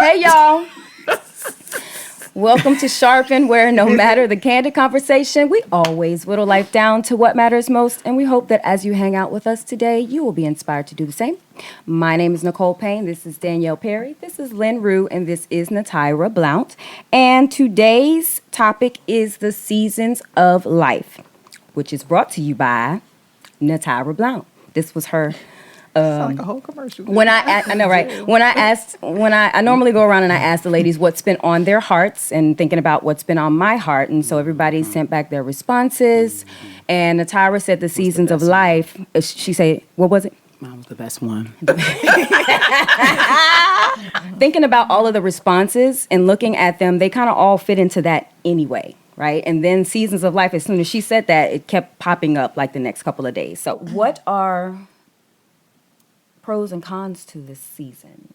Hey, y'all. Welcome to Sharpen, where no matter the candid conversation, we always whittle life down to what matters most. And we hope that as you hang out with us today, you will be inspired to do the same. My name is Nicole Payne. This is Danielle Perry. This is Lynn Rue. And this is Natyra Blount. And today's topic is the seasons of life, which is brought to you by Natyra Blount. This was her. Sound like a whole commercial. I know, right? When I normally go around and I ask the ladies what's been on their hearts and thinking about what's been on my heart. And so everybody sent back their responses. And Natyra said the seasons of life. She said, what was it? Mine was the best one. Thinking about all of the responses and looking at them, they kind of all fit into that anyway, right? And then seasons of life, as soon as she said that, it kept popping up like the next couple of days. So what are pros and cons to this season?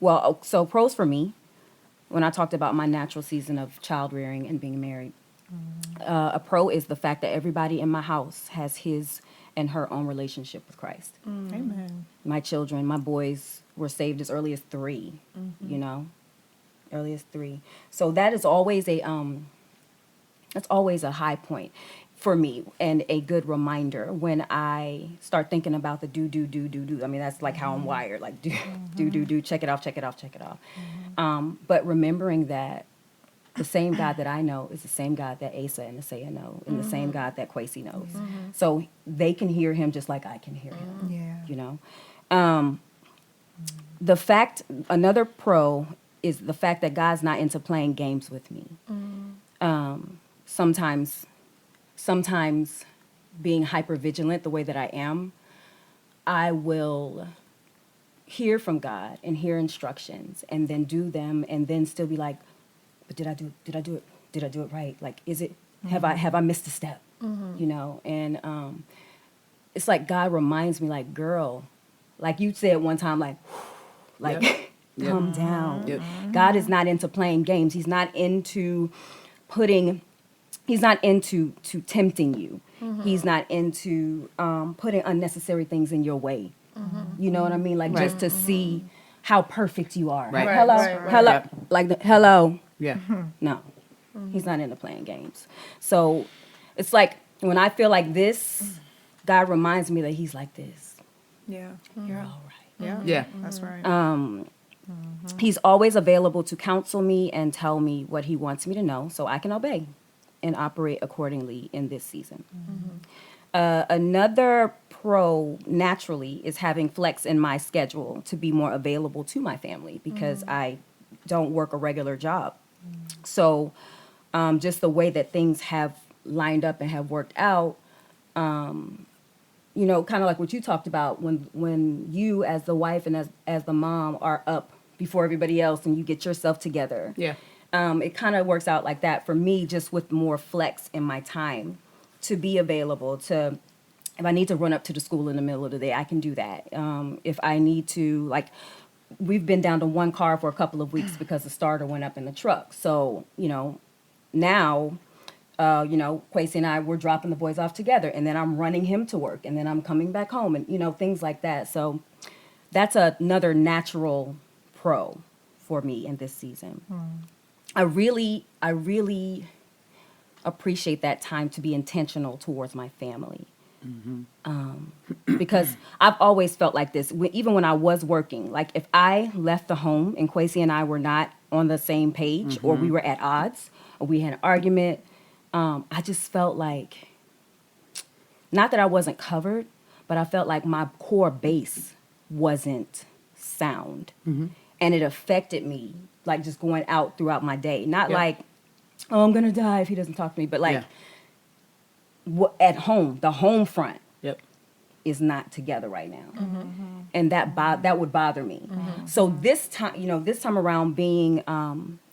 Well, so pros for me, when I talked about my natural season of child rearing and being married, a pro is the fact that everybody in my house has his and her own relationship with Christ. Amen. My children, my boys were saved as early as 3, early as 3. So that is always that's always a high point for me and a good reminder when I start thinking about the do. I mean, that's like how I'm wired, like do, check it off. But remembering that the same God that I know is the same God that Asa and Isaiah know, and the same God that Kwesi knows. So they can hear him just like I can hear him, you know? The fact, another pro is the fact that God's not into playing games with me. Sometimes being hyper vigilant the way that I am, I will hear from God and hear instructions and then do them and then still be like, but did I do it right? Like, is it, have I missed a step? You know? And it's like God reminds me, like, girl, like you said one time, like, calm down. Yep. God is not into playing games. He's not into tempting you. He's not into putting unnecessary things in your way. You know what I mean? Like just to see how perfect you are. Right. Hello. Yep. Like hello. Yeah. No. He's not into playing games. So it's like when I feel like this, God reminds me that he's like this. Yeah. You're all right. Yeah. Yeah. That's right. He's always available to counsel me and tell me what he wants me to know so I can obey and operate accordingly in this season. Another pro, naturally, is having flex in my schedule to be more available to my family because I don't work a regular job. So just the way that things have lined up and have worked out, you know, kind of like what you talked about when you as the wife and as the mom are up before everybody else and you get yourself together. Yeah. It kind of works out like that for me, just with more flex in my time to be available to, if I need to run up to the school in the middle of the day, I can do that. If I need to, like, we've been down to one car for a couple of weeks because the starter went up in the truck. So, you know, now, Kwesi and I, we're dropping the boys off together and then I'm running him to work and then I'm coming back home and, you know, things like that. So that's another natural pro for me in this season. I really appreciate that time to be intentional towards my family. Because I've always felt like this, even when I was working, like if I left the home and Kwesi and I were not on the same page or we were at odds or we had an argument, I just felt like, not that I wasn't covered, but I felt like my core base wasn't sound. And it affected me, like just going out throughout my day. Not like, oh, I'm going to die if he doesn't talk to me, but like at home, the home front is not together right now. And that would bother me. So this time around being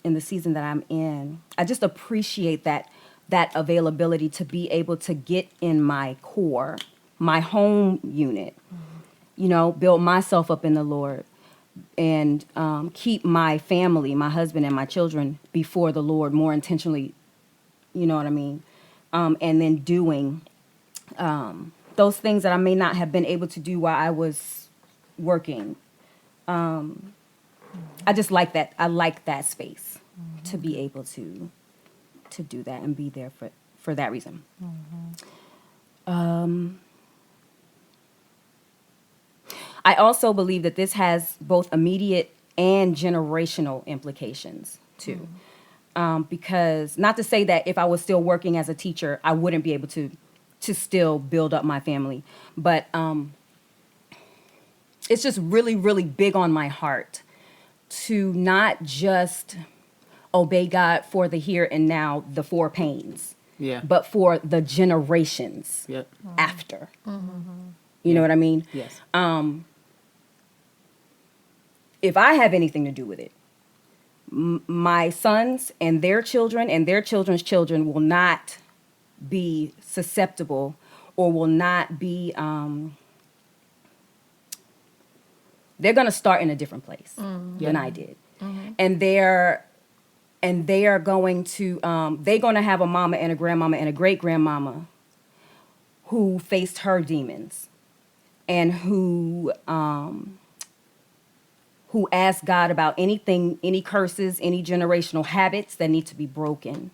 in the season that I'm in, I just appreciate that availability to be able to get in my core, my home unit, you know, build myself up in the Lord and keep my family, my husband and my children before the Lord more intentionally, you know what I mean? And then doing those things that I may not have been able to do while I was working. I just like that. I like that space to be able to do that and be there for that reason. I also believe that this has both immediate and generational implications too. Because not to say that if I was still working as a teacher, I wouldn't be able to still build up my family. But it's just really, really big on my heart to not just obey God for the here and now, the four pains, Yeah. but for the generations Yep. after. You know what I mean? Yes. If I have anything to do with it, my sons and their children and their children's children will not be susceptible or will not be, they're going to start in a different place than I did. And they are going to, they're going to have a mama and a grandmama and a great grandmama who faced her demons and who asked God about anything, any curses, any generational habits that need to be broken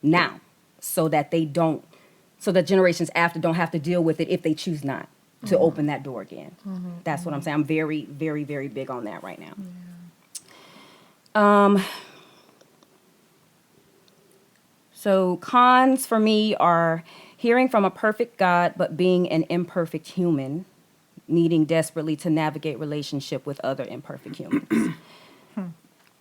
now, so that generations after don't have to deal with it if they choose not to open that door again. That's what I'm saying. I'm very, very, very big on that right now. So cons for me are hearing from a perfect God, but being an imperfect human, needing desperately to navigate relationship with other imperfect humans.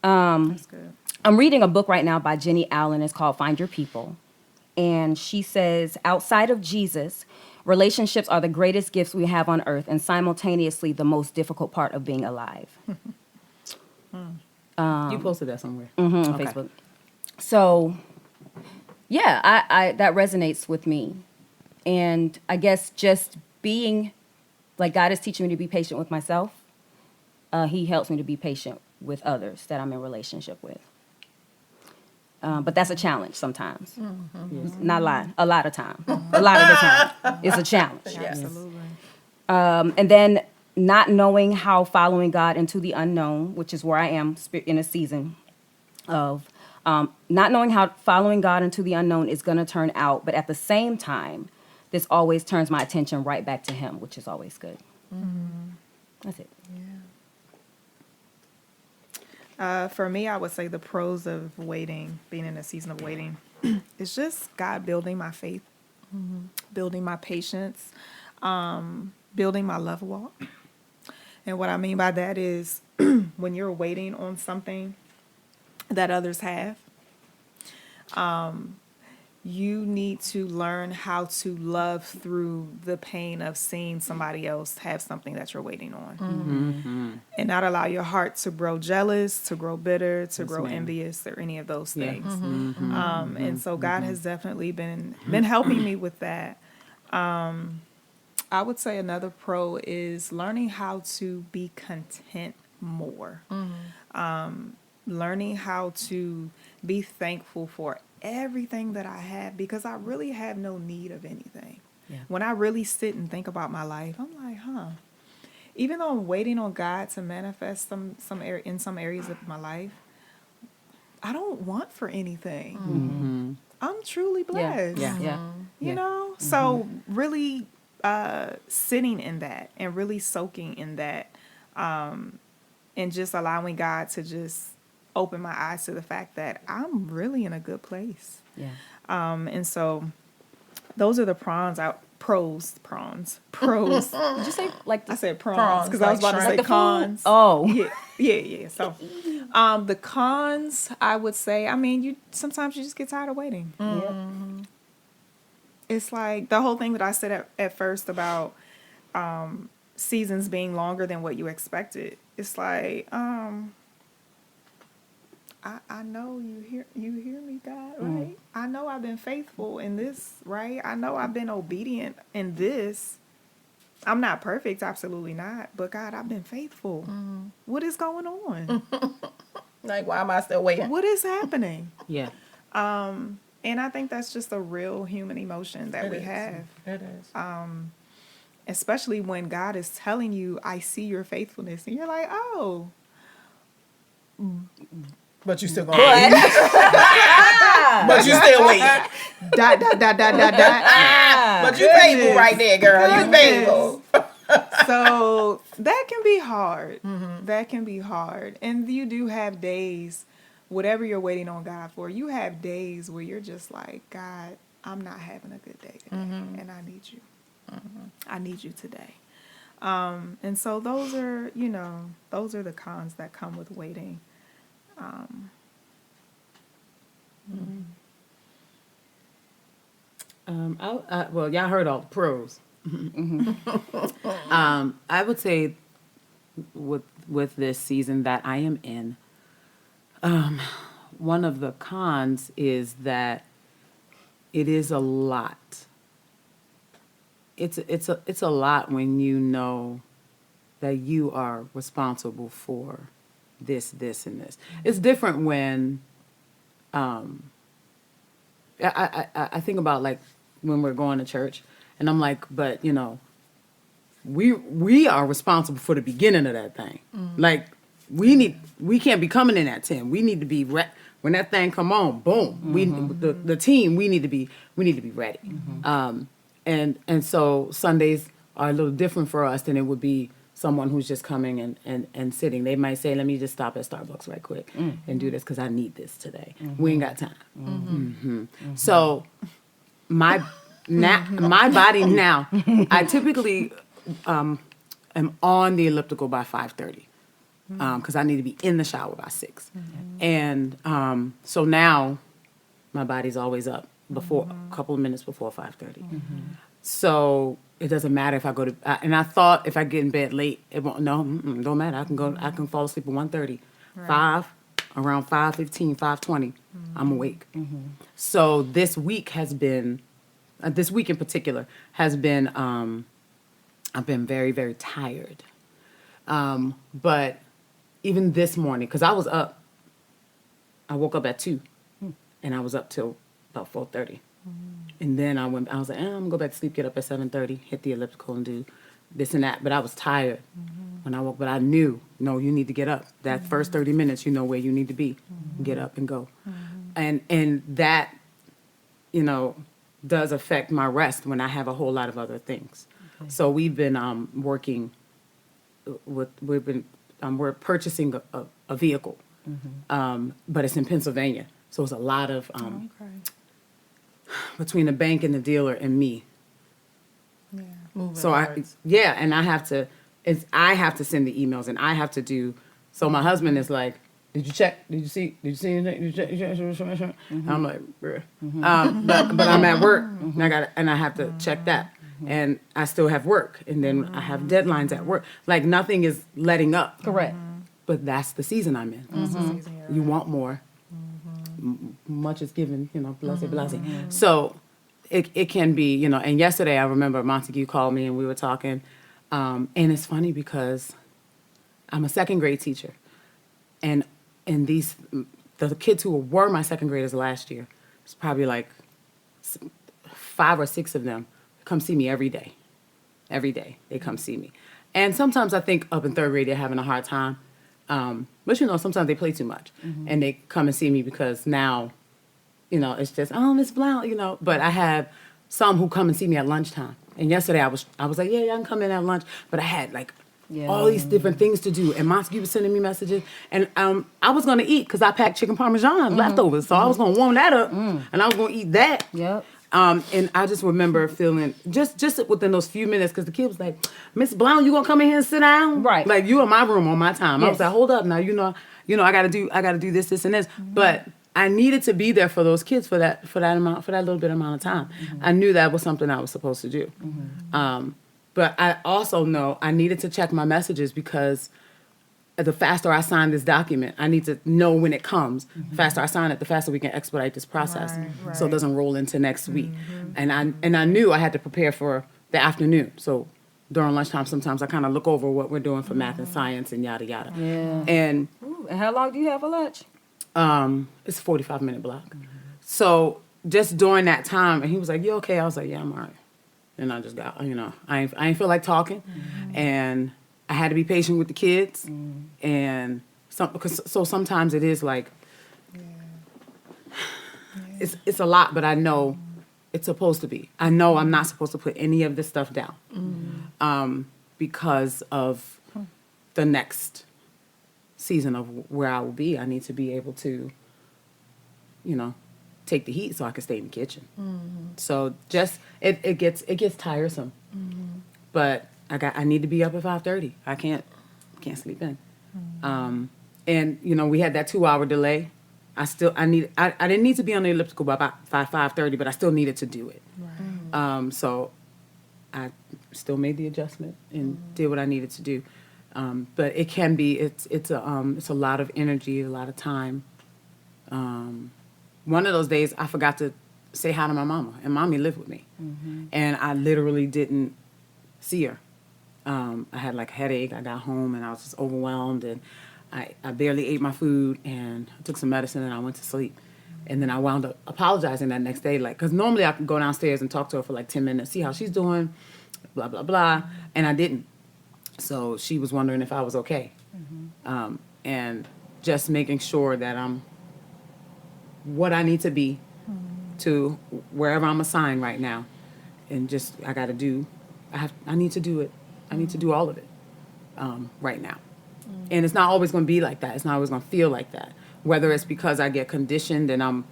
That's good. I'm reading a book right now by Jenny Allen. It's called Find Your People. And she says, outside of Jesus, relationships are the greatest gifts we have on earth and simultaneously the most difficult part of being alive. You posted that somewhere. On Okay. Facebook. So, yeah, I that resonates with me. And I guess just being, like, God is teaching me to be patient with myself. He helps me to be patient with others that I'm in relationship with. But that's a challenge sometimes. Yes. Not lying. A lot of time. A lot of the time. It's a challenge. Absolutely. And then not knowing how following God into the unknown, which is where I am in a season of not knowing how following God into the unknown is going to turn out. But at the same time, this always turns my attention right back to Him, which is always good. That's it. For me, I would say the pros of waiting, being in a season of waiting, it's just God building my faith, building my patience, building my love walk. And what I mean by that is when you're waiting on something that others have, you need to learn how to love through the pain of seeing somebody else have something that you're waiting on. And not allow your heart to grow jealous, to grow bitter, to grow ma'am. envious, or any of those Yeah. things. And so God has definitely been helping me with that. I would say another pro is learning how to be content more. Learning how to be thankful for everything that I have, because I really have no need of anything. Yeah. When I really sit and think about my life, I'm like, even though I'm waiting on God to manifest in some areas of my life, I don't want for anything. I'm truly blessed. Yeah. You know? So really sitting in that and really soaking in that, and just allowing God to just open my eyes to the fact that I'm really in a good place. Yeah. And so those are the pros. Did you say like I said prawns Prawns, because I was like about to shrimp. say the food? cons. Oh. Yeah. So, the cons, I would say, I mean, sometimes you just get tired of waiting. Yep. It's like the whole thing that I said at first about seasons being longer than what you expected. It's like, I know you hear me, God, right? I know I've been faithful in this, right? I know I've been obedient in this. I'm not perfect, absolutely not. But God, I've been faithful. What is going on? Like, why am I still waiting? What is happening? Yeah. And I think that's just a real human emotion that It we is. have. It is. Especially when God is telling you, I see your faithfulness. And you're like, oh, But you still gonna wait. But you still waiting. dot, dot, dot, dot, dot, dot. But you faithful right there, girl. You faithful. So that can be hard. That can be hard. And you do have days, whatever you're waiting on God for, you have days where you're just like, God, I'm not having a good day today, and I need you. I need you today. And so those are, those are the cons that come with waiting. Well, y'all heard all the pros. I would say with this season that I am in, one of the cons is that it is a lot. It's a lot when you know that you are responsible for this, and this. It's different when I think about like when we're going to church, and I'm like, but we are responsible for the beginning of that thing. Like we can't be coming in at 10. We need to be when that thing come on, boom. The team we need to be ready. And so Sundays are a little different for us than it would be someone who's just coming and sitting. They might say, let me just stop at Starbucks right quick and do this because I need this today. We ain't got time. So my body now, I typically am on the elliptical by 5:30 because I need to be in the shower by 6. And so now my body's always up before a couple of minutes before 5:30. So it doesn't matter if I go to, and I thought if I get in bed late, it won't, don't matter. I can fall asleep at 1:30, 5, around 5:15, 5:20, I'm awake. So this week has been, this week in particular has been, I've been very, very tired. But even this morning, because I was up, I woke up at 2 and I was up till about 4:30. And then I was like, I'm going to go back to sleep, get up at 7:30, hit the elliptical and do this and that. But I was tired when I woke. But I knew, no, you need to get up. That first 30 minutes, you know where you need to be. Get up and go. And that, does affect my rest when I have a whole lot of other things. Okay. So we've been working we're purchasing a vehicle. But it's in Pennsylvania. So it's a lot of, between the bank and the dealer and me. Yeah. So and I have to send the emails and I have to do. So my husband is like, did you check? Did you see anything? Did you check? I'm like, bruh. But I'm at work and I have to check that. And I still have work. And then I have deadlines at work. Like nothing is letting up. Correct. But that's the season I'm in. You want more. Much is given, blessed. So it can be, and yesterday I remember Montague called me and we were talking. And it's funny because I'm a second grade teacher. And the kids who were my second graders last year, it's probably like 5 or 6 of them come see me every day. Every day they come see me. And sometimes I think up in 3rd grade they're having a hard time. But sometimes they play too much and they come and see me because now, it's just, oh, Miss Blount, but I have some who come and see me at lunchtime. And yesterday I was like, yeah, I can come in at lunch. But I had like all these different things to do. And Montague was sending me messages. And I was going to eat because I packed chicken Parmesan leftovers. So I was going to warm that up and I was going to eat that. Yep. And I just remember feeling just within those few minutes, because the kid was like, Miss Blount, you gonna come in here and sit down? Right. Like you in my room on my time. Yes. I was like, hold up now, I gotta do this and this. But I needed to be there for those kids for that little bit amount of time. I knew that was something I was supposed to do. But I also know I needed to check my messages because the faster I sign this document, I need to know when it comes. The faster I sign it, the faster we can expedite this process, so it doesn't roll into next week. And I knew I had to prepare for the afternoon. So during lunchtime, sometimes I kind of look over what we're doing for math and science and yada yada. Yeah. And Ooh, and how long do you have for lunch? it's a 45-minute block. So just during that time, and he was like, "You okay?" I was like, "Yeah, I'm all right." And I just got, I ain't feel like talking, and I had to be patient with the kids, and so sometimes it is like, it's a lot, but I know it's supposed to be. I know I'm not supposed to put any of this stuff down, because of the next season of where I will be. I need to be able to, take the heat so I can stay in the kitchen. So just it gets tiresome, but I need to be up at 5:30. I can't sleep in. And we had that 2-hour delay. I didn't need to be on the elliptical by about 5:30, but I still needed to do it. So I still made the adjustment and did what I needed to do. But it can be it's a lot of energy, a lot of time. One of those days I forgot to say hi to my mama, and mommy lived with me, and I literally didn't see her. I had like a headache. I got home and I was just overwhelmed, and I barely ate my food, and I took some medicine and I went to sleep. And then I wound up apologizing that next day, because normally I could go downstairs and talk to her for like 10 minutes, see how she's doing, blah, blah, blah, and I didn't. So she was wondering if I was okay. And just making sure that I'm what I need to be to wherever I'm assigned right now. And just, I need to do it. I need to do all of it right now. And it's not always going to be like that. It's not always going to feel like that. Whether it's because I get conditioned and I'm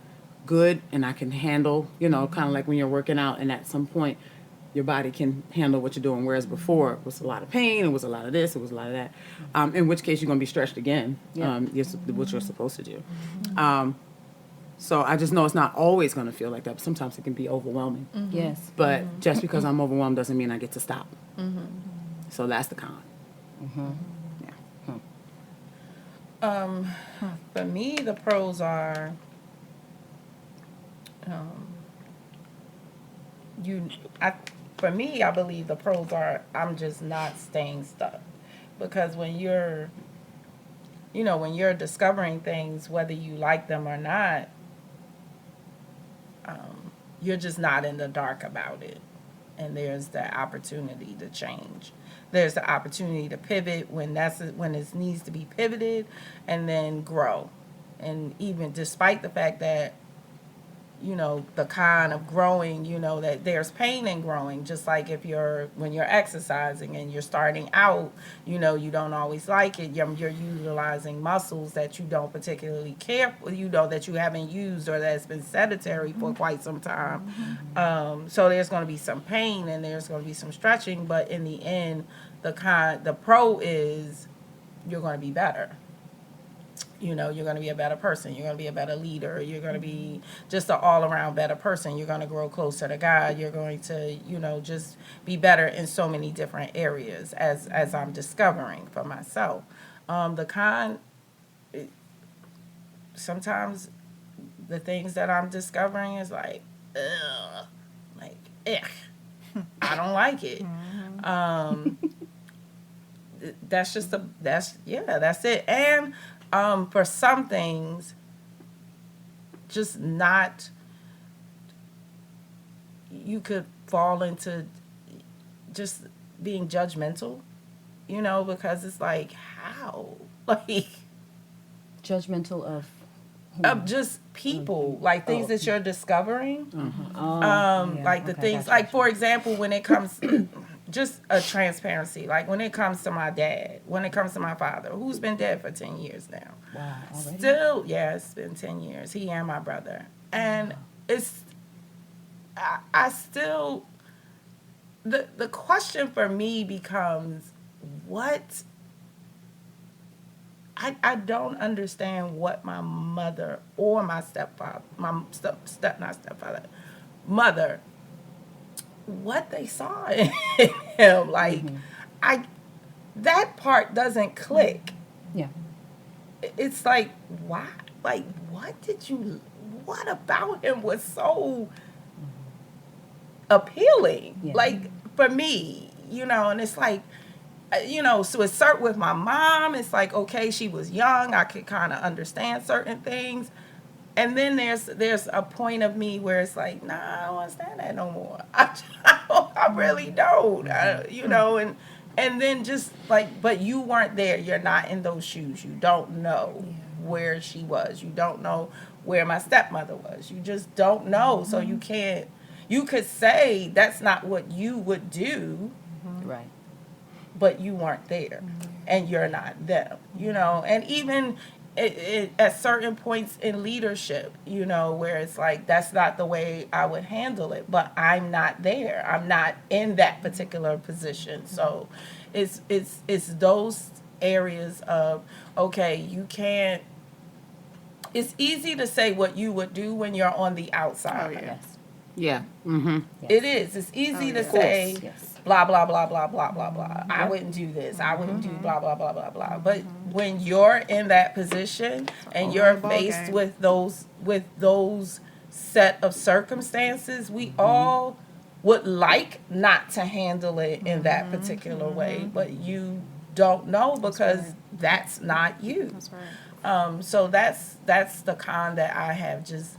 good and I can handle, kind of like when you're working out and at some point your body can handle what you're doing. Whereas before it was a lot of pain, it was a lot of this, it was a lot of that. In which case you're going to be stretched again, what you're supposed to do. So I just know it's not always going to feel like that, but sometimes it can be overwhelming. Yes. But just because I'm overwhelmed doesn't mean I get to stop. So that's the con. For me, the pros are, I believe the pros are I'm just not staying stuck, because when you're discovering things, whether you like them or not, you're just not in the dark about it. And there's the opportunity to change. There's the opportunity to pivot when it needs to be pivoted, and then grow. And even despite the fact that, the kind of growing, that there's pain in growing, just like when you're exercising and you're starting out, you don't always like it. You're utilizing muscles that you don't particularly care for, that you haven't used or that's been sedentary for quite some time. So there's going to be some pain and there's going to be some stretching, but in the end, the pro is you're going to be better. You're going to be a better person. You're going to be a better leader. You're going to be just an all-around better person. You're going to grow closer to God. You're going to, just be better in so many different areas as I'm discovering for myself. The con, sometimes the things that I'm discovering is like, ugh, like, I don't like it. That's it. And for some things, just not, you could fall into just being judgmental, because it's like, how? Like, Judgmental of just people, like things that you're discovering. The things, like, for example, when it comes just a transparency, like when it comes to my dad, when it comes to my father, who's been dead for 10 years now. Wow, already? Still, it's been 10 years, he and my brother. And it's, I still, the question for me becomes, what, I don't understand what my mother or my stepfather, mother, what they saw in him. Like, that part doesn't click. Yeah. It's like, why? Like, what about him was so appealing? Yeah. Like, for me, and it's like, so it's certain with my mom, it's like, okay, she was young, I could kind of understand certain things. And then there's a point of me where it's like, nah, I don't understand that no more. I really don't. And then just like, but you weren't there. You're not in those shoes. You don't know where she was. You don't know where my stepmother was. You just don't know. So you can't. You could say that's not what you would do, Right. but you weren't there, and you're not them. And even at certain points in leadership, where it's like that's not the way I would handle it, but I'm not there. I'm not in that particular position. So it's those areas of, okay, you can't. It's easy to say what you would do when you're on the outside. Oh, yeah. Yes. Yeah. Mm-hmm. Yes. It is. It's easy to yeah. say Yes. blah, blah, blah, blah, blah, blah, blah. I wouldn't do this. I wouldn't do blah, blah, blah, blah, blah. But when you're in that position and you're ball faced game. with those set of circumstances, we all would like not to handle it in that particular way, but you don't know because that's not you. That's right. So that's the con that I have, just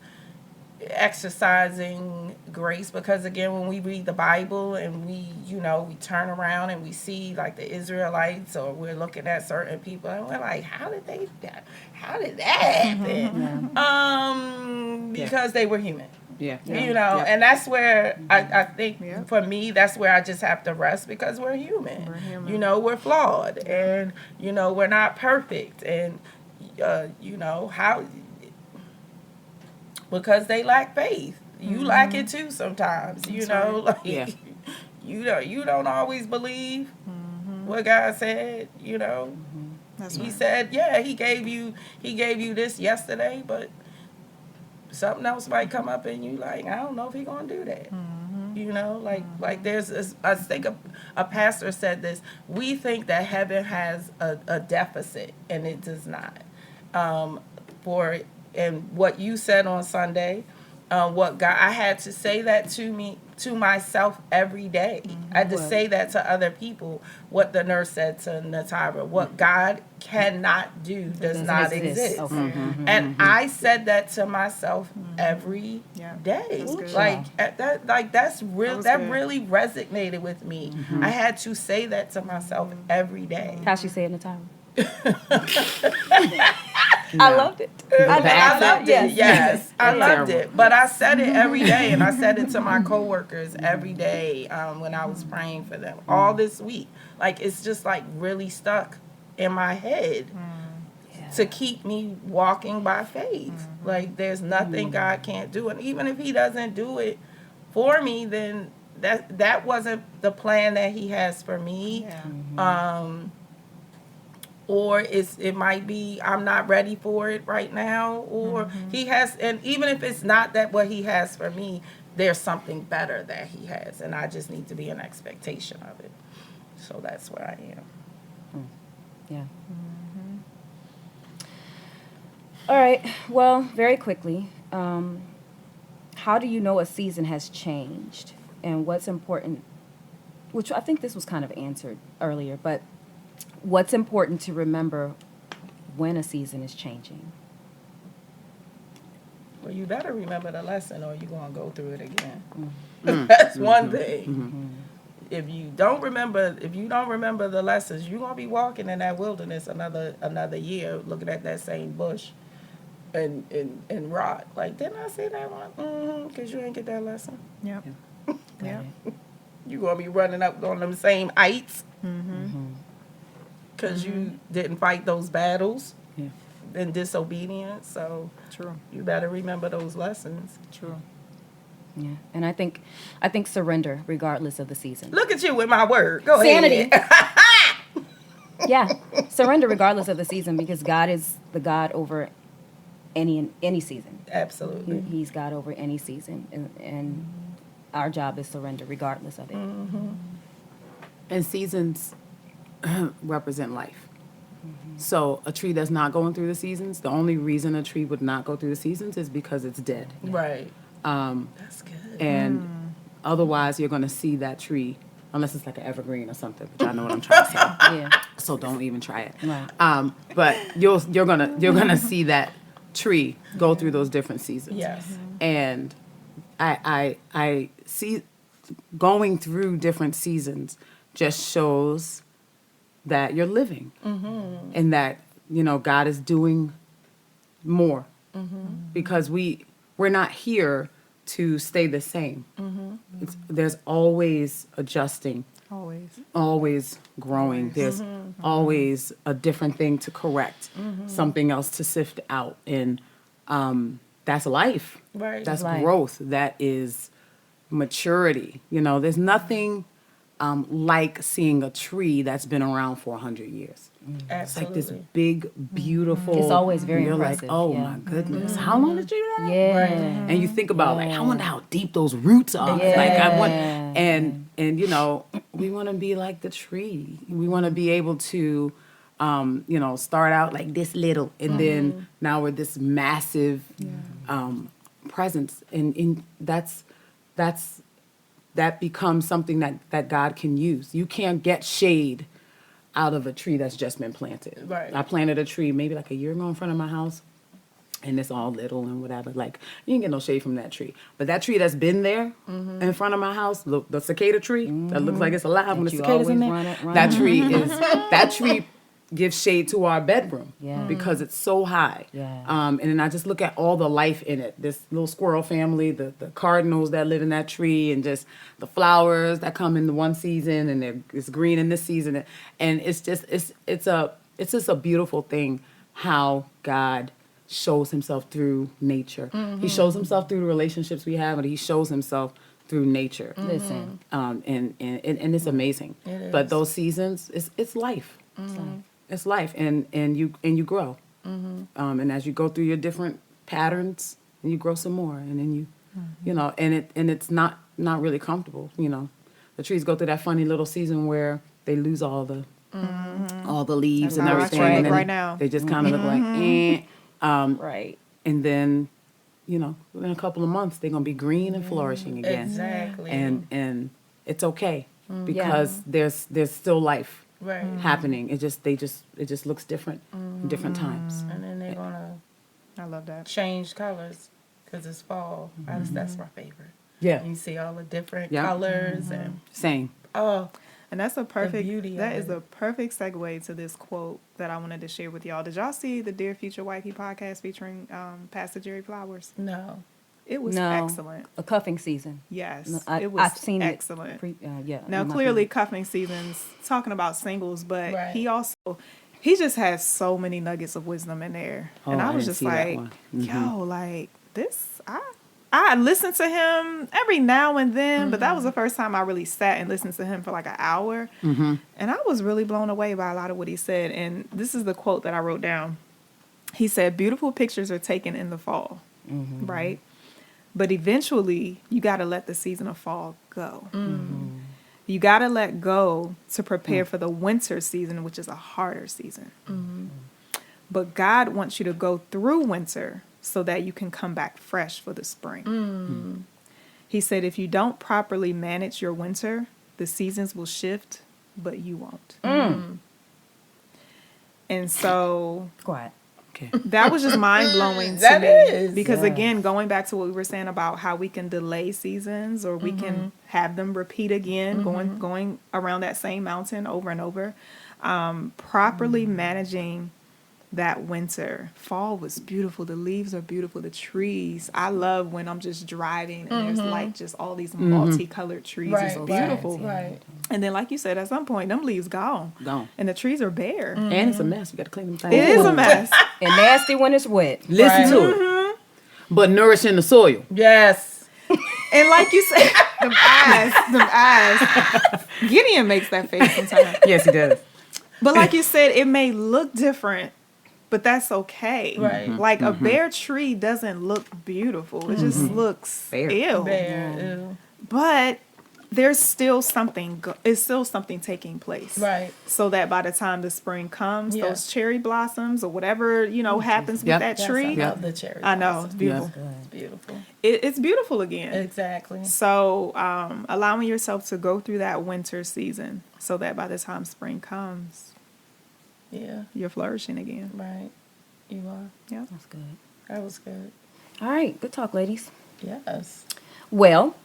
exercising grace, because again, when we read the Bible and we turn around and we see like the Israelites, or we're looking at certain people and we're like, how did that happen? Because they were human. Yeah. And that's where I think Yeah. for me, that's where I just have to rest, because we're human. We're human. We're flawed, and we're not perfect, and how, because they lack faith. You lack it too sometimes. Yeah. You don't always believe what God said. That's He right. said, yeah, he gave you this yesterday, but something else might come up and you like, I don't know if he gonna do that. Like there's this, I think a pastor said this, we think that heaven has a deficit, and it does not. And what you said on Sunday, what God, I had to say that to myself every day. I had to say that to other people. What the nurse said to Natara, what God cannot do does not exist. Okay. And I said that to myself every Yeah. day. That's good. That's real. was That good. really resonated with me. I had to say that to myself every day. How she say it in the time? I loved it. I loved it. Yes, I Yeah. loved it. But I said it every day, and I said it to my coworkers every day when I was praying for them all this week. Like, it's just like really stuck in my head to keep me walking by faith. Like, there's nothing God can't do, and even if He doesn't do it for me, then that wasn't the plan that He has for me. Yeah. Or it might be I'm not ready for it right now, or He has, and even if it's not that what He has for me, there's something better that He has, and I just need to be in expectation of it. So that's where I am. Yeah. All right. Well, very quickly, how do you know a season has changed, and what's important? Which I think this was kind of answered earlier, but what's important to remember when a season is changing? Well, you better remember the lesson, or you're gonna go through it again. That's one thing. If you don't remember the lessons, you're gonna be walking in that wilderness another year, looking at that same bush and rot. Like, didn't I say that one? Because you ain't get that lesson. Yep. Yep. You're gonna be running up on them same heights because you didn't fight those battles in disobedience. So True. you better remember those lessons. True. Yeah, and I think surrender regardless of the season. Look at you with my word. Go Sanity. ahead. Yeah, surrender regardless of the season, because God is the God over any season. Absolutely. He's God over any season, and our job is surrender regardless of it. And seasons represent life. So a tree that's not going through the seasons, the only reason a tree would not go through the seasons is because it's dead. Right. That's good. And otherwise you're going to see that tree, unless it's like an evergreen or something, which I know what I'm trying to say. Yeah, So don't even try it. right. But you're gonna see that tree go through those different seasons. Yes. And I see going through different seasons just shows that you're living and that, God is doing more because we're not here to stay the same. There's always adjusting, always growing. There's always a different thing to correct, something else to sift out. And that's life. Right. That's Life. growth. That is maturity. There's nothing like seeing a tree that's been around for 100 years. It's like Absolutely. this big, beautiful. It's always very you're impressive, like, oh yeah. my goodness, how long did you do that? Yeah. And you think about like, I wonder how deep those roots are. Yeah. Like I want, and we want to be like the tree. We want to be able to, start out like this little, and then now we're this massive presence, and that becomes something that God can use. You can't get shade out of a tree that's just been planted. Right. I planted a tree maybe like a year ago in front of my house, and it's all little and whatever. Like, you can get no shade from that tree. But that tree that's been there in front of my house, look, the cicada tree that looks like it's alive when the you cicadas in always there, run that tree gives shade to our bedroom Yeah. because it's so high. Yeah. And then I just look at all the life in it. This little squirrel family, the cardinals that live in that tree, and just the flowers that come in the one season, and it's green in this season. And it's just a beautiful thing how God shows himself through nature. He shows himself through the relationships we have, and he shows himself through nature. Listen. And it's amazing. It But is. those seasons, it's life. It's life, and you grow. And as you go through your different patterns, and you grow some more, and then and it's not really comfortable. The trees go through that funny little season where they lose all the leaves That's and how our everything, tree and look then right now. they just kind of look like Right. and then within a couple of months they're gonna be green and flourishing again. Exactly. And it's okay because there's still life Right. happening. It just looks different in different times. And then they're gonna I love that. change colors because it's fall. That's my favorite. Yeah, You see all the different Yeah. colors and same. And that's a perfect, beauty that of is it. a perfect segue to this quote that I wanted to share with y'all. Did y'all see the Dear Future Wifey podcast featuring Pastor Jerry Flowers? no. It was No. excellent. A cuffing season. Yes, No, it was I've seen excellent. it. Yeah. Now, on my clearly, feed. cuffing season's talking about singles, but Right. he just has so many nuggets of wisdom in there. Oh, And I I was didn't just see that like, one. yo, like this, I listen to him every now and then, but that was the first time I really sat and listened to him for like an hour. And I was really blown away by a lot of what he said. And this is the quote that I wrote down. He said, beautiful pictures are taken in the fall, right? But eventually, you got to let the season of fall go. You got to let go to prepare for the winter season, which is a harder season. But God wants you to go through winter so that you can come back fresh for the spring. He said, if you don't properly manage your winter, the seasons will shift, but you won't. And so Quiet. Okay. that was just mind blowing to That me. is, Because yeah. again, going back to what we were saying about how we can delay seasons or we can have them repeat again, going around that same mountain over and over. Properly managing that winter. Fall was beautiful. The leaves are beautiful. The trees. I love when I'm just driving and there's like just all these multicolored trees. Right. It's beautiful. Right. And then, like you said, at some point, them leaves gone. Gone. And the trees are bare. And it's a mess. We got to clean them things. It is a mess. And nasty when it's wet. Listen to it. But nourishing the soil. Yes. And like you said, them eyes. Gideon makes that face sometimes. Yes, he does. But like you said, it may look different, but that's okay. Right. Like a bare tree doesn't look beautiful. It just looks Bare. ew. Bear. Ew. But there's still something, it's still something taking place. Right. So that by the time the spring comes, Yeah. those cherry blossoms or whatever, happens with Yep. that Yes, tree. I love the cherry. I know, it's blossom. beautiful. It's beautiful. It's beautiful again. Exactly. So allowing yourself to go through that winter season so that by the time spring comes, Yeah. you're flourishing again. Right. You are. Yeah. That's good. That was good. All right, good talk, ladies. Yes. Well,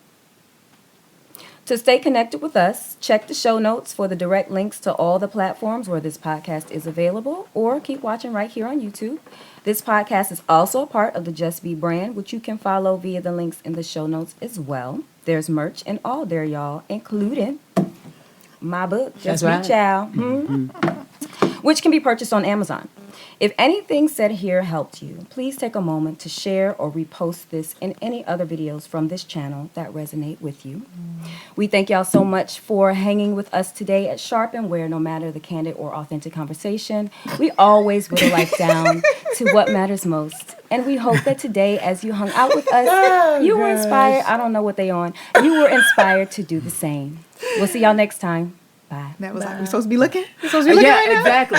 to stay connected with us, check the show notes for the direct links to all the platforms where this podcast is available, or keep watching right here on YouTube. This podcast is also a part of the Just Be brand, which you can follow via the links in the show notes as well. There's merch and all there, y'all, including my book, Just That's Be right. Chow, which can be purchased on Amazon. If anything said here helped you, please take a moment to share or repost this and any other videos from this channel that resonate with you. We thank y'all so much for hanging with us today at Sharpen, where no matter the candid or authentic conversation, we always whittle life down to what matters most. And we hope that today, as you hung out with us, you were inspired. I don't know what they on. You were inspired to do the same. We'll see y'all next time. Bye. That was like we supposed to be looking. We supposed to be looking Yeah, right now? exactly.